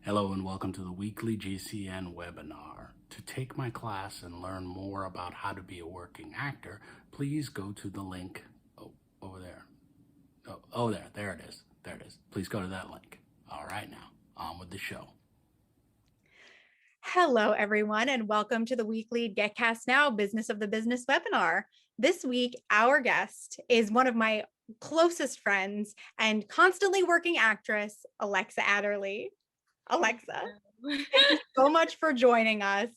Hello and welcome to the weekly GCN webinar. To take my class and learn more about how to be a working actor, please go to the link over there. There it is. There it is. Please go to that link. All right, now on with the show. Hello, everyone, and welcome to the weekly Get Cast Now Business of the Business webinar. This week, our guest is one of my closest friends and constantly working actress, Alexa Adderley. Alexa, thank you so much for joining us.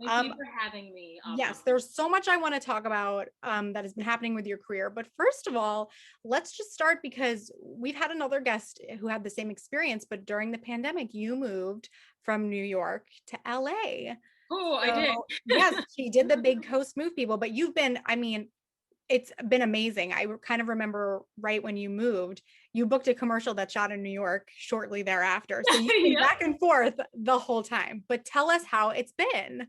Thank you for having me. Yes, there's so much I want to talk about that has been happening with your career. But first of all, let's just start because we've had another guest who had the same experience, but during the pandemic, you moved from New York to LA. Oh, I did. Yes, she did the big coast move, people, but you've been, it's been amazing. I kind of remember right when you moved, you booked a commercial that shot in New York shortly thereafter. So you've been back and forth the whole time, but tell us how it's been.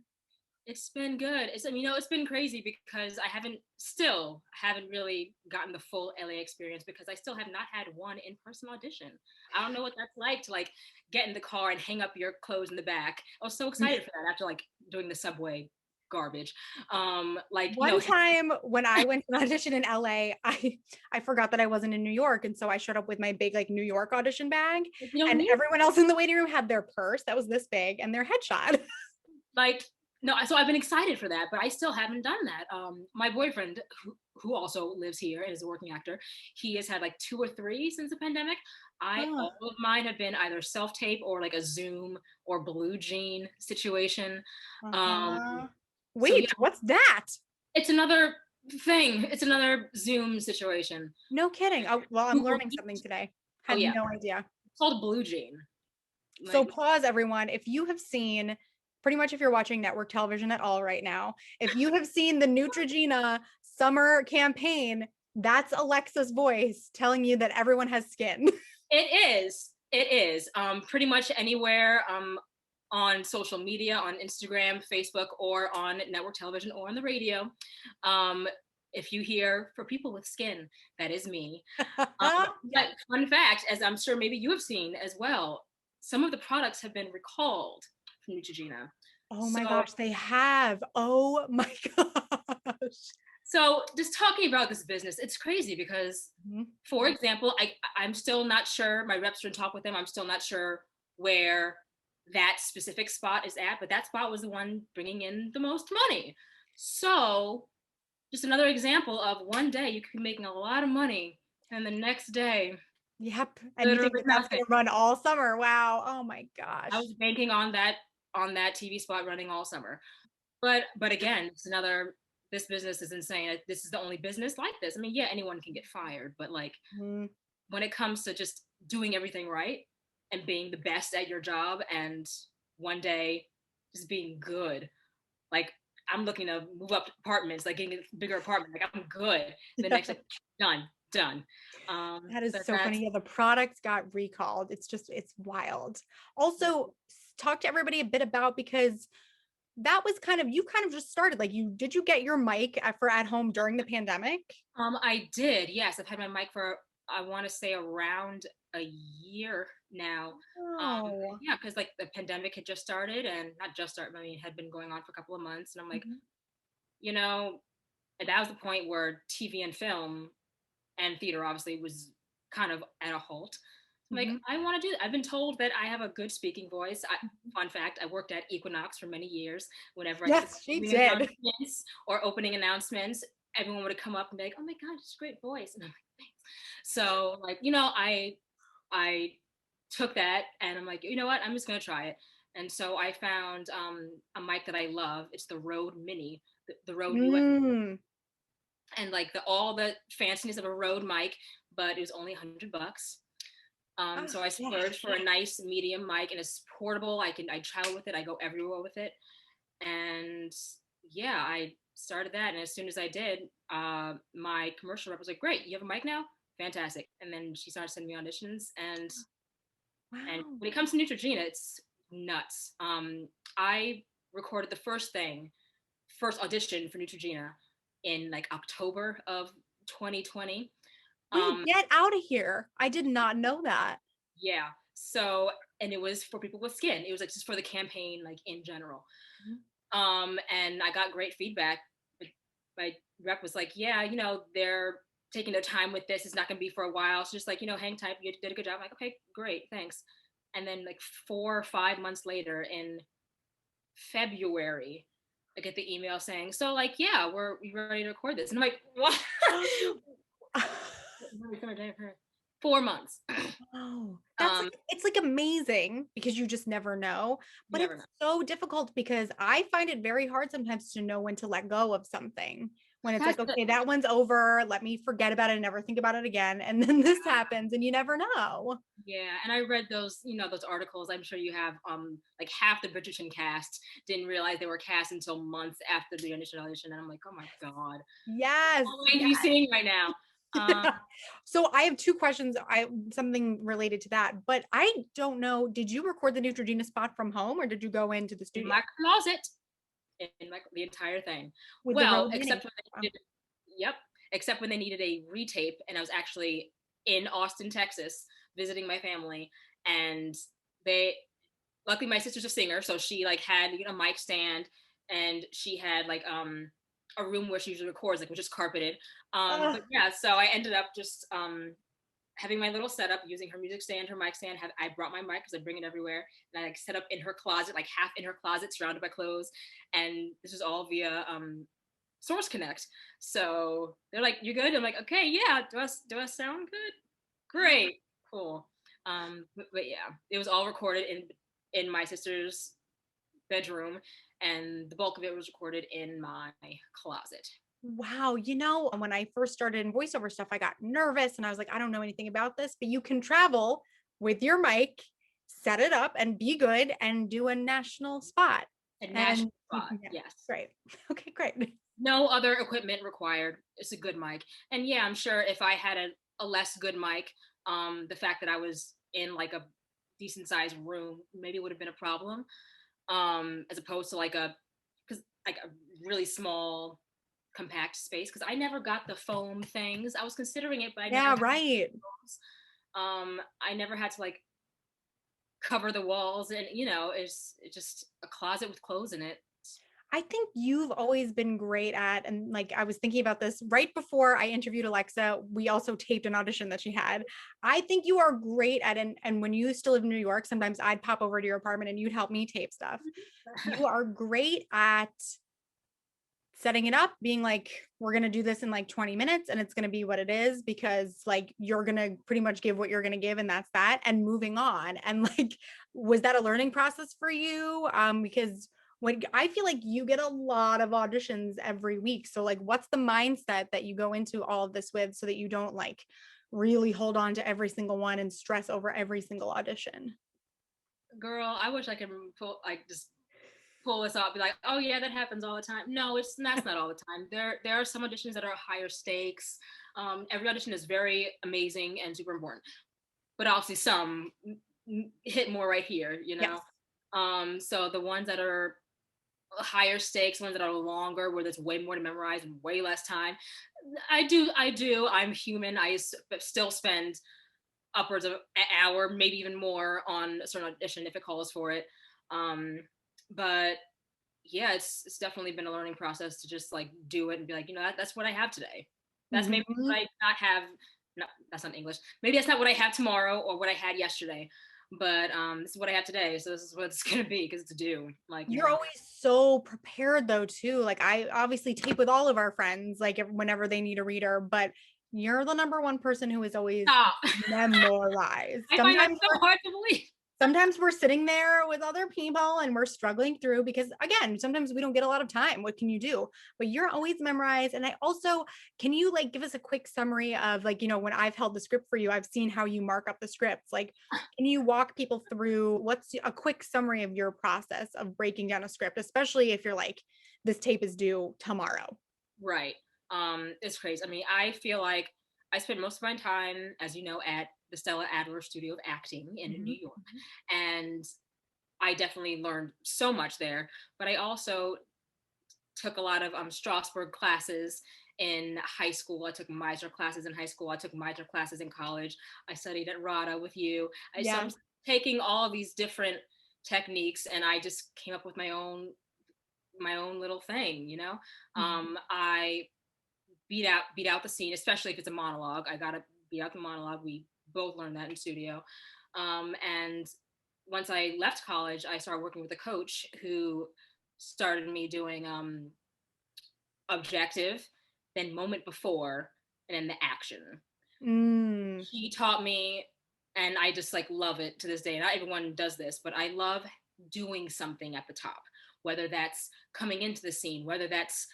It's been good. It's been crazy because I haven't really gotten the full LA experience because I still have not had one in-person audition. I don't know what that's like to get in the car and hang up your clothes in the back. I was so excited for that after doing the subway garbage. One time when I went to an audition in LA, I forgot that I wasn't in New York. And so I showed up with my big New York audition bag. And everyone else in the waiting room had their purse that was this big and their headshot. No, so I've been excited for that, but I still haven't done that. My boyfriend, who also lives here and is a working actor, he has had 2 or 3 since the pandemic. All of mine have been either self-tape or a Zoom or Blue Jean situation. Wait, what's that? It's another thing. It's another Zoom situation. No kidding. Oh, well, I'm learning something today. Had no idea. It's called Blue Jean. So pause, everyone. If you have seen, pretty much if you're watching network television at all right now, if you have seen the Neutrogena summer campaign, that's Alexa's voice telling you that everyone has skin. It is. Pretty much anywhere on social media, on Instagram, Facebook, or on network television or on the radio. If you hear for people with skin, that is me. But fun fact, as I'm sure maybe you have seen as well, some of the products have been recalled from Neutrogena. Oh my gosh, they have. Oh my gosh. So just talking about this business, it's crazy because, for example, I'm still not sure, my reps are in talk with them, I'm still not sure where that specific spot is at, but that spot was the one bringing in the most money. So just another example of one day you could be making a lot of money and the next day. Yep. And you think that's going to run all summer. Wow. Oh my gosh. I was banking on that TV spot running all summer. But again, this business is insane. This is the only business like this. I mean, yeah, anyone can get fired, but when it comes to just doing everything right and being the best at your job and one day just being good, I'm looking to move up apartments, getting a bigger apartment, I'm good. The next done. That is so funny. Yeah, the product got recalled. It's wild. Also, talk to everybody a bit about, because that was you just started, did you get your mic for at home during the pandemic? I did. Yes. I've had my mic for, I want to say, around a year now. Yeah. Cause the pandemic had just started, and not just started, it had been going on for a couple of months. And I'm and that was the point where TV and film and theater obviously was kind of at a halt. I'm I want to do that. I've been told that I have a good speaking voice. Fun fact, I worked at Equinox for many years. Whenever she did. Or opening announcements, everyone would come up and be like, "Oh my God, it's a great voice." And I'm thanks. So I took that and I'm you know what? I'm just going to try it. And so I found a mic that I love. It's the Rode Mini, the Rode US. And all the fanciness of a Rode mic, but it was only $100. So I splurged for a nice medium mic, and it's portable. I travel with it. I go everywhere with it. And yeah, I started that. And as soon as I did, my commercial rep was like, "Great, you have a mic now? Fantastic." And then she started sending me auditions. And when it comes to Neutrogena, it's nuts. I recorded the first audition for Neutrogena in October of 2020. Wait, get out of here. I did not know that. Yeah. So and it was for people with skin. It was like just for the campaign, like in general. Mhm. And I got great feedback. My rep was like, yeah, they're taking their time with this. It's not going to be for a while. So just like, hang tight. You did a good job. I'm like, okay, great, thanks. And then like 4 or 5 months later in February, I get the email saying, so like, yeah, we're ready to record this. And I'm like, what? 4 months. Oh, that's Um, like, it's like amazing because you just never know. you But never it's know. so difficult because I find it very hard sometimes to know when to let go of something. When it's like, okay, that one's over. Let me forget about it and never think about it again. And then this happens and you never know. Yeah, and I read those, those articles. I'm sure you have. Like half the Bridgerton cast didn't realize they were cast until months after the initial audition, and I'm like, oh my god, Yes. what am I seeing right now? So I have two questions. Something related to that, but I don't know. Did you record the Neutrogena spot from home or did you go into the In studio my closet, in the entire thing. with the Well, road meeting? yep, except when they needed a retape, and I was actually in Austin, Texas, visiting my family, and they luckily my sister's a singer, so she like had a mic stand, and she had like a room where she usually records, like which is carpeted. But yeah, so I ended up just having my little setup using her music stand, her mic stand. I brought my mic because I bring it everywhere, and I like set up in her closet, like half in her closet, surrounded by clothes. And this is all via Source Connect. So they're like, "You good?" I'm like, "Okay, yeah. Do I sound good? Great, cool." But yeah, it was all recorded in my sister's bedroom, and the bulk of it was recorded in my closet. Wow, when I first started in voiceover stuff, I got nervous and I was like, I don't know anything about this, but you can travel with your mic, set it up and be good and do a national spot. A national And spot, yeah, yes. great. Okay, great. No other equipment required. It's a good mic. And yeah, I'm sure if I had a less good mic, the fact that I was in like a decent sized room maybe would have been a problem. As opposed to like a really small compact space, because I never got the foam things. I was considering it, but I never Yeah, had right. foams. I never had to like cover the walls, and it's just a closet with clothes in it. I think you've always been great at, and like I was thinking about this right before I interviewed Alexa, we also taped an audition that she had. I think you are great at, and when you still live in New York, sometimes I'd pop over to your apartment and you'd help me tape stuff. You are great at setting it up, being like, we're going to do this in like 20 minutes and it's going to be what it is, because like you're going to pretty much give what you're going to give and that's that, and moving on. And like, was that a learning process for you? Because when I feel like you get a lot of auditions every week. So like, what's the mindset that you go into all of this with so that you don't like really hold on to every single one and stress over every single audition? Girl, I wish I could just pull this out, be like, oh yeah, that happens all the time. No, that's not all the time. There are some auditions that are higher stakes. Every audition is very amazing and super important, but obviously some hit more right here, Yes. So the ones that are higher stakes, ones that are longer, where there's way more to memorize and way less time, I do. I'm human. I still spend upwards of an hour, maybe even more, on a certain audition if it calls for it. But yeah, it's definitely been a learning process to just like do it and be like, that's what I have today. That's maybe Mhm. what I not have. No, that's not English. Maybe that's not what I have tomorrow or what I had yesterday. But this is what I have today, so this is what it's gonna be, because it's due. Like, You're always so prepared though too. Like I obviously tape with all of our friends, like whenever they need a reader, but you're the number one person who is always stop. memorized. I find that so hard to believe. Sometimes we're sitting there with other people and we're struggling through because again, sometimes we don't get a lot of time. What can you do? But you're always memorized. And I also, can you like give us a quick summary of like, when I've held the script for you, I've seen how you mark up the scripts. Like, can you walk people through what's a quick summary of your process of breaking down a script, especially if you're like, this tape is due tomorrow? Right. It's crazy. I mean, I feel like I spend most of my time, as you know, at the Stella Adler Studio of Acting in Mhm. New York. And I definitely learned so much there. But I also took a lot of Strasberg classes in high school. I took Meisner classes in high school. I took Meisner classes in college. I studied at RADA with you. Yeah. taking all these different techniques, and I just came up with my own little thing, you know. I beat out the scene, especially if it's a monologue. I gotta beat out the monologue. We both learned that in studio. And once I left college, I started working with a coach who started me doing objective, then moment before, and then the action. He taught me, and I just like love it to this day. Not everyone does this, but I love doing something at the top, whether that's coming into the scene, whether that's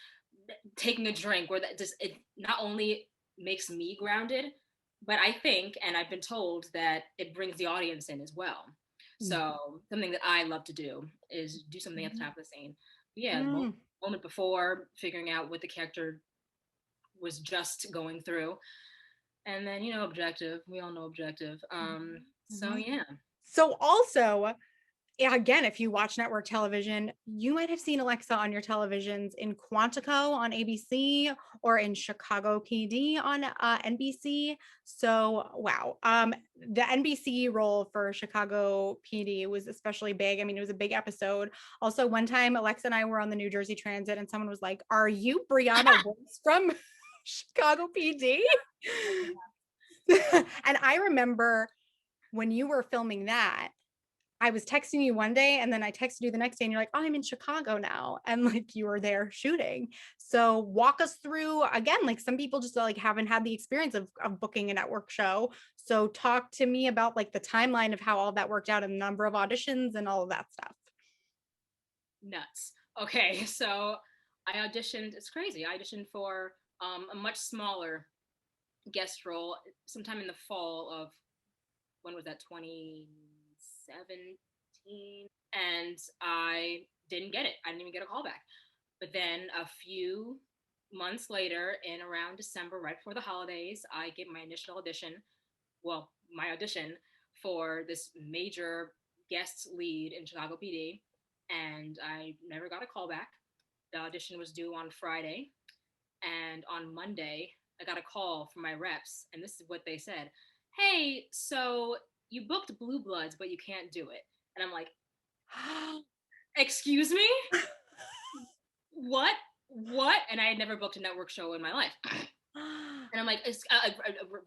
taking a drink, or that just, it not only makes me grounded, but I think, and I've been told, that it brings the audience in as well. So something that I love to do is do something at the top of the scene. Yeah, moment before, figuring out what the character was just going through, and then, you know, objective. We all know objective. So yeah. So also, again, if you watch network television, you might have seen Alexa on your televisions in Quantico on ABC or in Chicago PD on NBC. So, wow. The NBC role for Chicago PD was especially big. I mean, it was a big episode. Also, one time, Alexa and I were on the New Jersey Transit, and someone was like, "Are you Brianna Woods from Chicago PD?" And I remember when you were filming that, I was texting you one day, and then I texted you the next day, and you're like, "Oh, I'm in Chicago now." And like, you were there shooting. So walk us through again, like some people just like haven't had the experience of booking a network show. So talk to me about like the timeline of how all that worked out and the number of auditions and all of that stuff. Nuts. Okay, so I auditioned, it's crazy. I auditioned for a much smaller guest role sometime in the fall of, when was that, 2017? And I didn't get it. I didn't even get a call back. But then a few months later, in around December, right before the holidays, I get my initial audition. Well, my audition for this major guest lead in Chicago PD, and I never got a call back. The audition was due on Friday, and on Monday, I got a call from my reps, and this is what they said. "Hey, so you booked Blue Bloods, but you can't do it." And I'm like, "Excuse me? What? And I had never booked a network show in my life. And I'm like,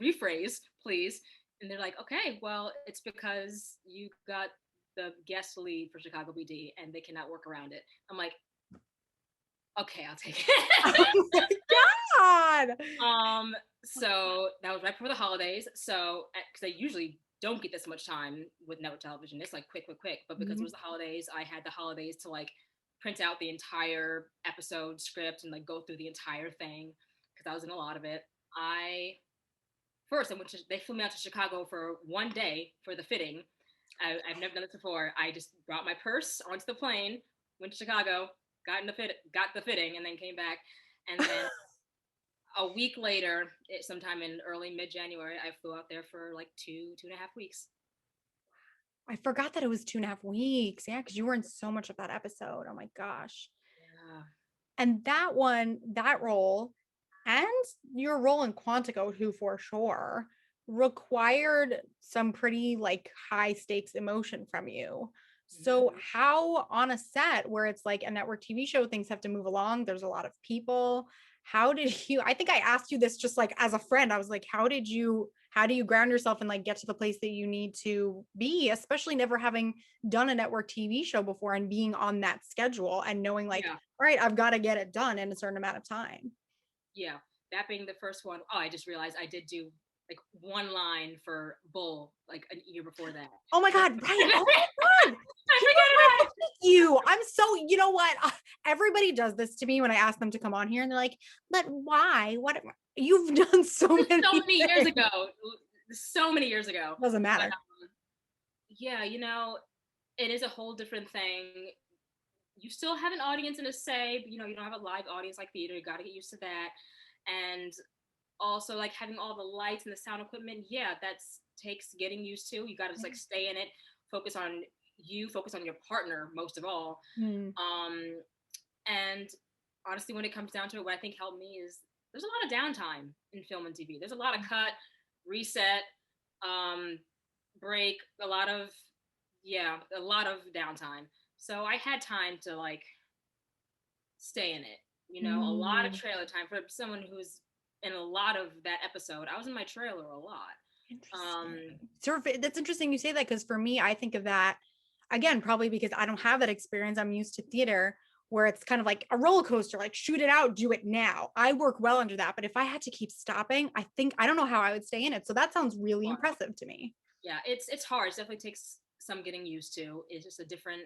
rephrase, please. And they're like, "Okay, well, it's because you got the guest lead for Chicago PD, and they cannot work around it." I'm like, "Okay, I'll take it." Oh my God. So that was right before the holidays. So, because I usually don't get this much time with network television, it's like quick. But because it was the holidays, I had the holidays to like print out the entire episode script and like go through the entire thing, because I was in a lot of it. They flew me out to Chicago for one day for the fitting. I've never done this before. I just brought my purse onto the plane, went to Chicago, got the fitting, and then came back. And then a week later, sometime in early mid-January, I flew out there for like 2.5 weeks. I forgot that it was 2.5 weeks. Yeah, because you were in so much of that episode. Oh my gosh. Yeah. And that role, and your role in Quantico, who for sure required some pretty like high stakes emotion from you. So how on a set where it's like a network TV show, things have to move along, there's a lot of people. How did you, I think I asked you this just like as a friend, I was like, how do you ground yourself and like get to the place that you need to be, especially never having done a network TV show before and being on that schedule and knowing like, all right, I've got to get it done in a certain amount of time. Yeah, that being the first one. Oh, I just realized I did do like one line for Bull like a year before that. Oh my God, right. Oh my God. I'm so, you know what? Everybody does this to me when I ask them to come on here, and they're like, "But why? What? You've done so many years ago. So many years ago. Doesn't matter." But, yeah, you know, it is a whole different thing. You still have an audience and a say, but you know, you don't have a live audience like theater. You got to get used to that. And also like having all the lights and the sound equipment, that's takes getting used to. You got to just like stay in it, focus on your partner most of all. And honestly, when it comes down to it, what I think helped me is there's a lot of downtime in film and TV. There's a lot of cut, reset, break, a lot of yeah, a lot of downtime. So I had time to like stay in it. You know, a lot of Mm, trailer time for someone who's in a lot of that episode. I was in my trailer a lot. interesting. That's interesting you say that because for me, I think of that again, probably because I don't have that experience. I'm used to theater where it's kind of like a roller coaster, like shoot it out, do it now. I work well under that. But if I had to keep stopping, I don't know how I would stay in it. So that sounds really impressive to me. Yeah, it's hard. It definitely takes some getting used to. It's just a different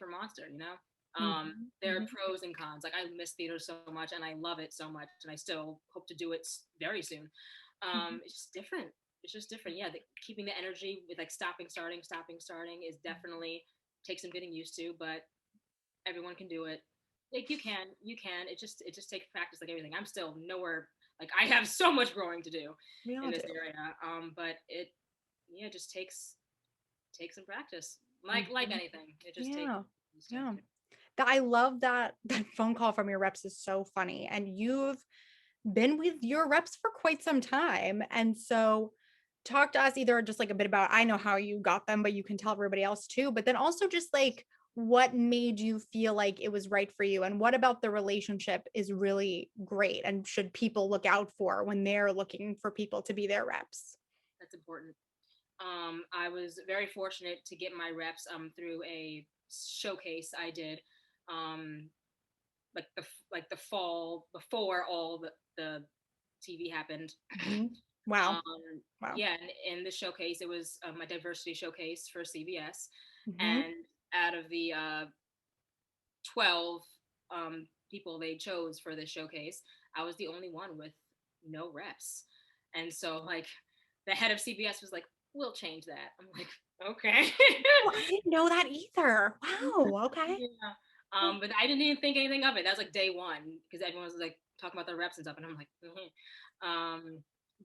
monster, you know. Mhm, There are mhm, pros and cons. Like I miss theater so much, and I love it so much, and I still hope to do it very soon. mhm. It's just different. It's just different. Yeah, keeping the energy with like stopping, starting is definitely takes some getting used to, but everyone can do it. Like you can. It just takes practice, like everything. I'm still nowhere. Like I have so much growing to do We in all this do. area. But it yeah, just takes some practice. Like Mhm. anything, it just takes. Yeah. Yeah. I love that that phone call from your reps is so funny. And you've been with your reps for quite some time. And so talk to us either just like a bit about I know how you got them, but you can tell everybody else too. But then also just like what made you feel like it was right for you and what about the relationship is really great and should people look out for when they're looking for people to be their reps. That's important. I was very fortunate to get my reps through a showcase I did, um, like the fall before all the TV happened. Mhm. Wow. Wow. Yeah, and in the showcase, it was a diversity showcase for CBS, Mhm. and out of the 12 people they chose for this showcase, I was the only one with no reps. And so, like, the head of CBS was like, we'll change that. I'm like, okay. Oh, I didn't know that either. Wow. Okay. Yeah. But I didn't even think anything of it. That was like day one because everyone was like talking about their reps and stuff. And I'm like,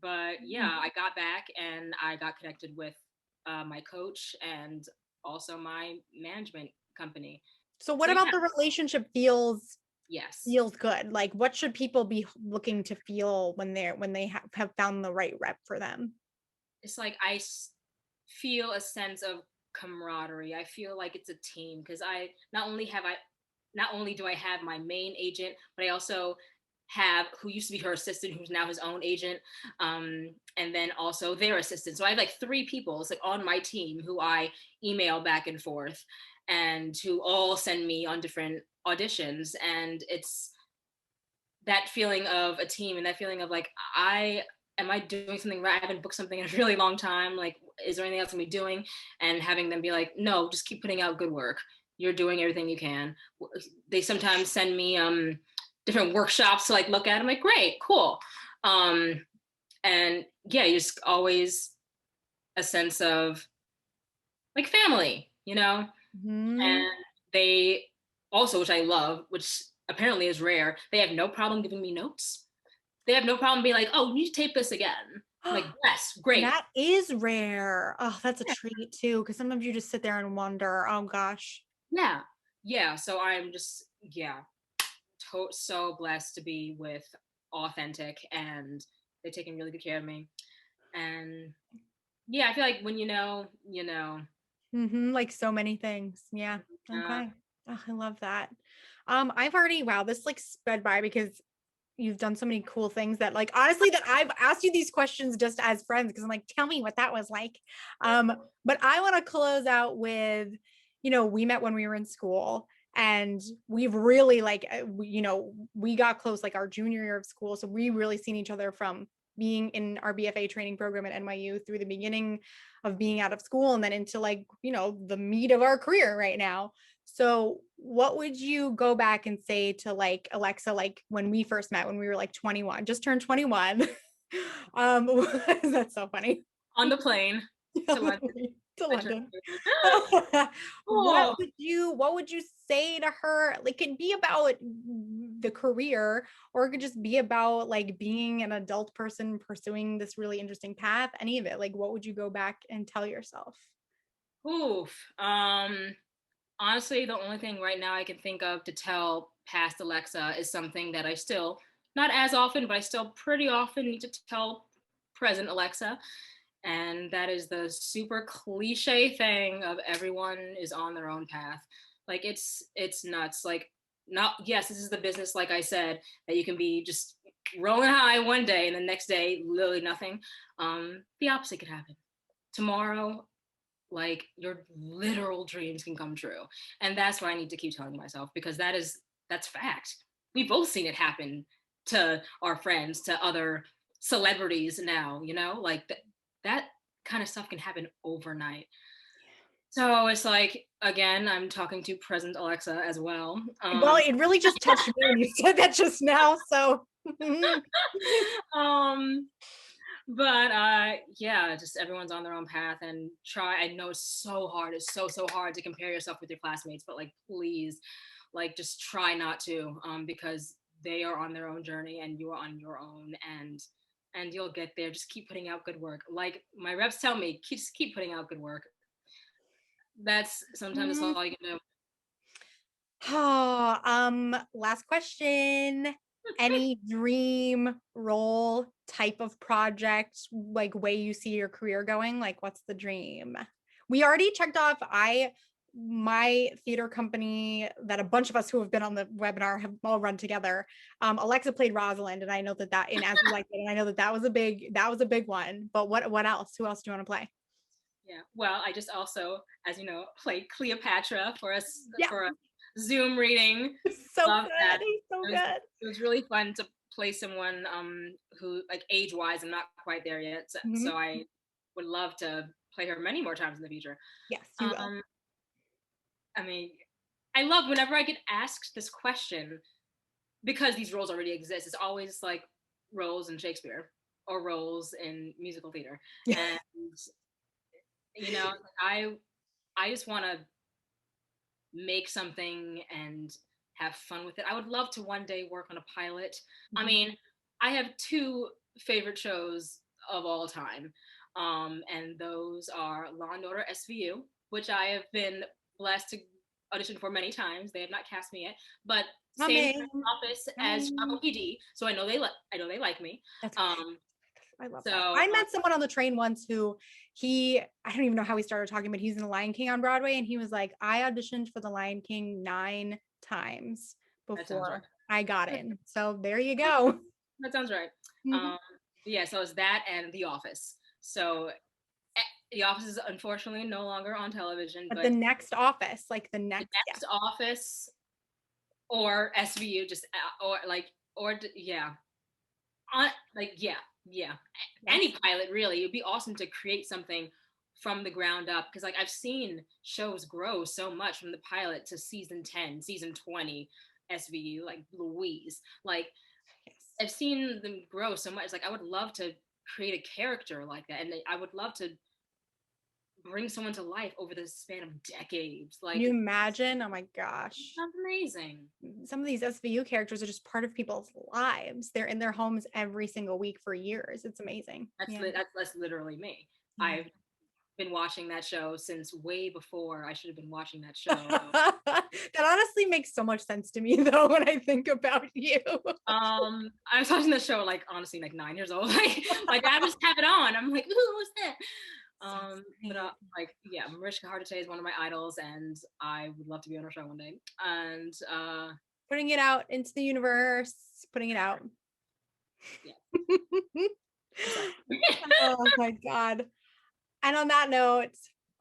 but yeah, I got back and I got connected with my coach and also my management company. So what So, about yeah, the relationship yes. feels good? Like what should people be looking to feel when they have found the right rep for them? It's like feel a sense of camaraderie. I feel like it's a team because not only do I have my main agent, but I also have who used to be her assistant, who's now his own agent, and then also their assistant. So I have like three people, it's like on my team who I email back and forth, and who all send me on different auditions, and it's that feeling of a team and that feeling of like I am I doing something right? I haven't booked something in a really long time. Like, is there anything else I'm be doing? And having them be like, no, just keep putting out good work. You're doing everything you can. They sometimes send me different workshops to like look at. I'm like, great, cool. Um, and yeah, you just always a sense of like family, you know? Hmm. And they also, which I love, which apparently is rare, they have no problem giving me notes. They have no problem being like, "Oh, you need to tape this again." I'm like, "Yes, great." That is rare. Oh, that's a treat too, because sometimes you just sit there and wonder, oh gosh. Yeah, yeah. So I'm just so blessed to be with Authentic, and they're taking really good care of me. And yeah, I feel like when you know, you know. Like so many things. Yeah. Uh, Okay. Oh, I love that. I've already, wow, this like sped by because you've done so many cool things that like honestly that I've asked you these questions just as friends because I'm like, tell me what that was like. Um, but I want to close out with, we met when we were in school and we've really like, we got close like our junior year of school. So we really seen each other from being in our BFA training program at NYU through the beginning of being out of school and then into like, the meat of our career right now. So, what would you go back and say to like Alexa, like when we first met, when we were like 21, just turned 21? um, that's so funny. on the plane to London. To I turned London. 21. what Oh, would you say to her? Like, it could be about the career, or it could just be about like being an adult person pursuing this really interesting path. Any of it. Like, what would you go back and tell yourself? oof. Honestly, the only thing right now I can think of to tell past Alexa is something that I still, not as often, but I still pretty often need to tell present Alexa. And that is the super cliche thing of everyone is on their own path. Like it's nuts. Like, not, yes, this is the business, like I said, that you can be just rolling high one day and the next day literally nothing. The opposite could happen tomorrow. Like, your literal dreams can come true, and that's what I need to keep telling myself, because that's fact. We've both seen it happen to our friends, to other celebrities now, like that kind of stuff can happen overnight. So it's like, again, I'm talking to present Alexa as well. Well, it really just touched me when you said that just now. So, um, but yeah, just everyone's on their own path, and try. I know it's so hard. It's so hard to compare yourself with your classmates, but like, please, like, just try not to, because they are on their own journey and you are on your own, and you'll get there. Just keep putting out good work. Like my reps tell me, just keep putting out good work. That's sometimes that's all you can do. oh, last question. Any dream role, type of project, like way you see your career going? Like, what's the dream? We already checked off. My theater company that a bunch of us who have been on the webinar have all run together. Alexa played Rosalind, and I know that in As You Like It, and I know that was a big one. But what else? Who else do you want to play? Yeah. Well, I just also, as you know, played Cleopatra for us Yeah. for a Zoom reading. So Love good. that. He's so good. It was really fun to play someone who, like, age-wise, I'm not quite there yet. So I would love to play her many more times in the future. Yes, you will. I mean, I love whenever I get asked this question, because these roles already exist. It's always like roles in Shakespeare or roles in musical theater. And I just want to make something and have fun with it. I would love to one day work on a pilot. I mean, I have two favorite shows of all time, and those are Law and Order SVU, which I have been blessed to audition for many times. They have not cast me yet, but same office as Chicago PD, so I know they like me. That's I love so, that. I met someone on the train once who I don't even know how we started talking, but he's in The Lion King on Broadway, and he was like, I auditioned for The Lion King 9 times before I got in. So there you go. That sounds right. Yeah, so it's that and The Office. So The Office is unfortunately no longer on television, but the next Office, like the next Office, or SVU, just any pilot, really. It would be awesome to create something from the ground up, because like I've seen shows grow so much from the pilot to season 10, season 20, SVU, like Louise. Like, I've seen them grow so much. Like, I would love to create a character like that, and I would love to bring someone to life over the span of decades. Like, can you imagine? Oh my gosh, that's amazing. Some of these SVU characters are just part of people's lives. They're in their homes every single week for years. It's amazing. That's literally me. I've been watching that show since way before I should have been watching that show. That honestly makes so much sense to me, though, when I think about you. I was watching the show, like, honestly, like 9 years old. Like I just have it on. I'm like, ooh, what's that? But like, yeah, Mariska Hargitay is one of my idols, and I would love to be on her show one day. And putting it out into the universe, putting it out. Yeah. Oh my God. And on that note,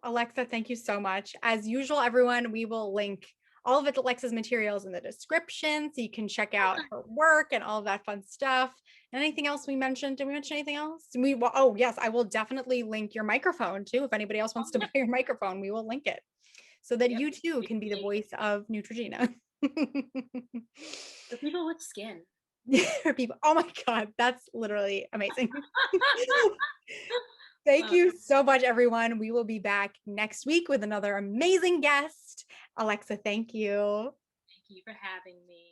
Alexa, thank you so much. As usual, everyone, we will link all of Alexa's materials in the description, so you can check out her work and all of that fun stuff. Anything else we mentioned? Did we mention anything else? Oh yes, I will definitely link your microphone too. If anybody else wants to buy your microphone, we will link it so that you too can be the voice of Neutrogena. For people with skin. For people. Oh my God, that's literally amazing. Thank you so much, everyone. We will be back next week with another amazing guest. Alexa, thank you. Thank you for having me.